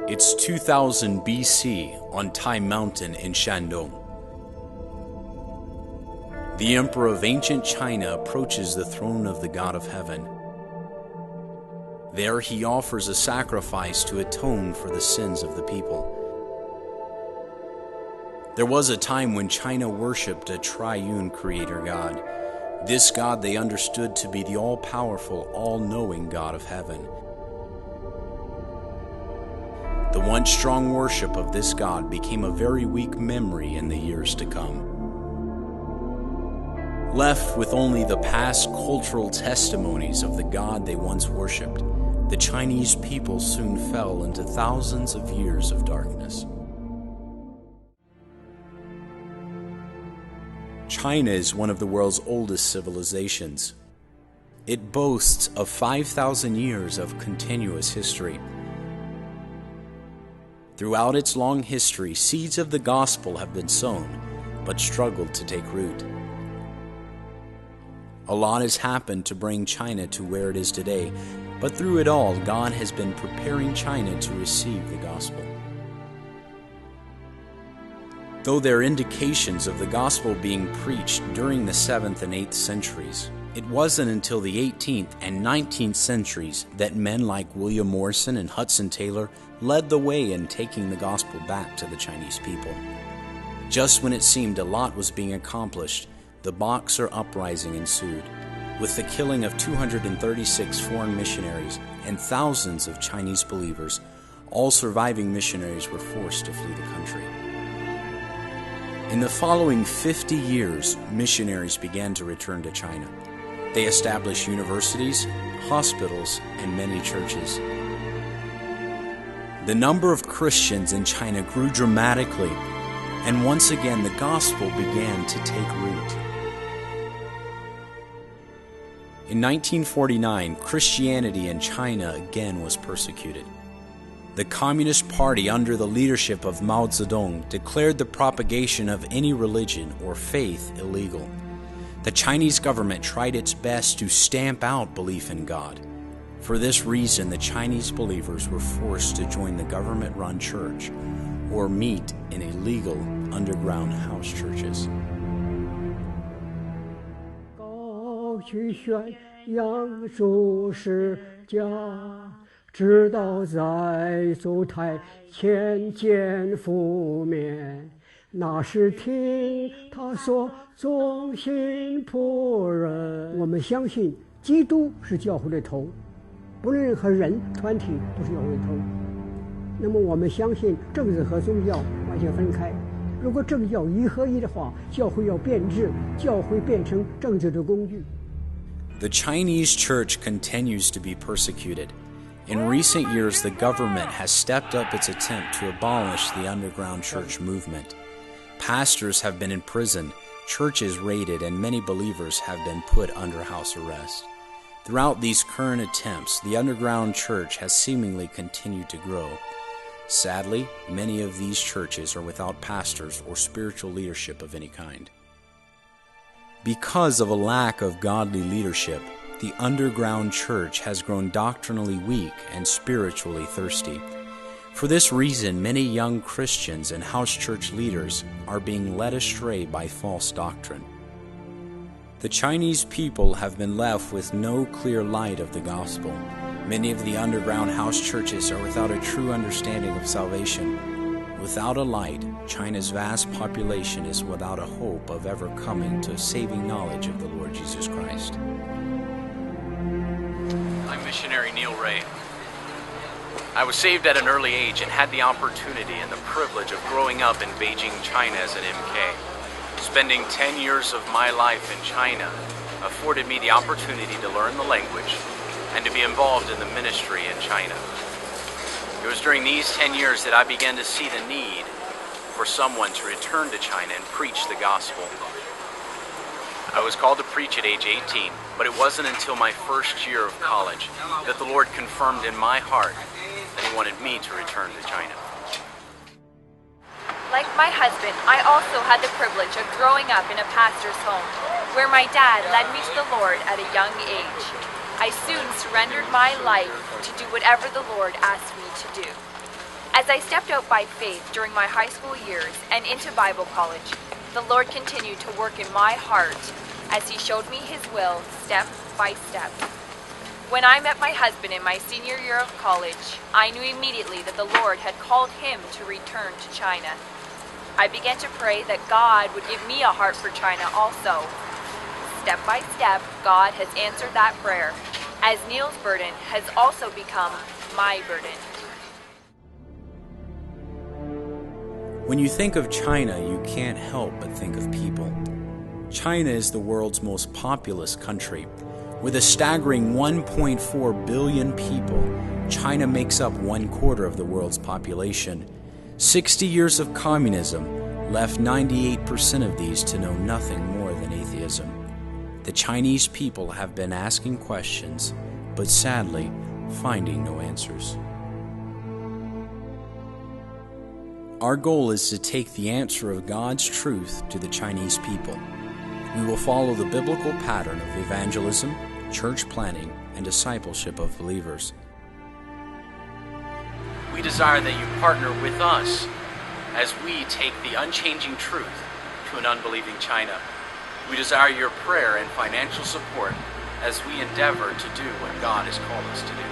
It's 2000 BC on Tai Mountain in Shandong. The emperor of ancient China approaches the throne of the God of Heaven. There he offers a sacrifice to atone for the sins of the people. There was a time when China worshipped a triune creator God. This God they understood to be the all-powerful, all-knowing God of heaven. The once strong worship of this God became a very weak memory in the years to come. Left with only the past cultural testimonies of the God they once worshipped, the Chinese people soon fell into thousands of years of darkness. China is one of the world's oldest civilizations. It boasts of 5,000 years of continuous history. Throughout its long history, seeds of the gospel have been sown, but struggled to take root. A lot has happened to bring China to where it is today, but through it all, God has been preparing China to receive the gospel. Though there are indications of the gospel being preached during the 7th and 8th centuries, it wasn't until the 18th and 19th centuries that men like William Morrison and Hudson Taylor led the way in taking the gospel back to the Chinese people. Just when it seemed a lot was being accomplished, the Boxer Uprising ensued, with the killing of 236 foreign missionaries and thousands of Chinese believers. All surviving missionaries were forced to flee the country. In the following 50 years, missionaries began to return to China. They established universities, hospitals, and many churches. The number of Christians in China grew dramatically, and once again the gospel began to take root. In 1949, Christianity in China again was persecuted. The Communist Party, under the leadership of Mao Zedong, declared the propagation of any religion or faith illegal. The Chinese government tried its best to stamp out belief in God. For this reason, the Chinese believers were forced to join the government-run church or meet in illegal underground house churches. 直到在烛台前见覆面，那时听他说忠心仆人。我们相信基督是教会的头，不论任何人团体都是教会的头。那么我们相信政治和宗教完全分开。如果政教一合一的话，教会要变质，教会变成政治的工具。The Chinese church continues to be persecuted. In recent years, the government has stepped up its attempt to abolish the underground church movement. Pastors have been imprisoned, churches raided, and many believers have been put under house arrest. Throughout these current attempts, the underground church has seemingly continued to grow. Sadly, many of these churches are without pastors or spiritual leadership of any kind. Because of a lack of godly leadership, the underground church has grown doctrinally weak and spiritually thirsty. For this reason, many young Christians and house church leaders are being led astray by false doctrine. The Chinese people have been left with no clear light of the gospel. Many of the underground house churches are without a true understanding of salvation. Without a light, China's vast population is without a hope of ever coming to a saving knowledge of the Lord Jesus Christ. I'm missionary Neil Ray. I was saved at an early age and had the opportunity and the privilege of growing up in Beijing, China as an MK. Spending 10 years of my life in China afforded me the opportunity to learn the language and to be involved in the ministry in China. It was during these 10 years that I began to see the need for someone to return to China and preach the gospel. I was called to preach at age 18, but it wasn't until my first year of college that the Lord confirmed in my heart that He wanted me to return to China. Like my husband, I also had the privilege of growing up in a pastor's home, where my dad led me to the Lord at a young age. I soon surrendered my life to do whatever the Lord asked me to do. As I stepped out by faith during my high school years and into Bible college, the Lord continued to work in my heart as He showed me His will step by step. When I met my husband in my senior year of college, I knew immediately that the Lord had called him to return to China. I began to pray that God would give me a heart for China also. Step by step, God has answered that prayer, as Neil's burden has also become my burden. When you think of China, you can't help but think of people. China is the world's most populous country. With a staggering 1.4 billion people, China makes up 1/4 of the world's population. 60 years of communism left 98% of these to know nothing more than atheism. The Chinese people have been asking questions, but sadly, finding no answers. Our goal is to take the answer of God's truth to the Chinese people. We will follow the biblical pattern of evangelism, church planting, and discipleship of believers. We desire that you partner with us as we take the unchanging truth to an unbelieving China. We desire your prayer and financial support as we endeavor to do what God has called us to do.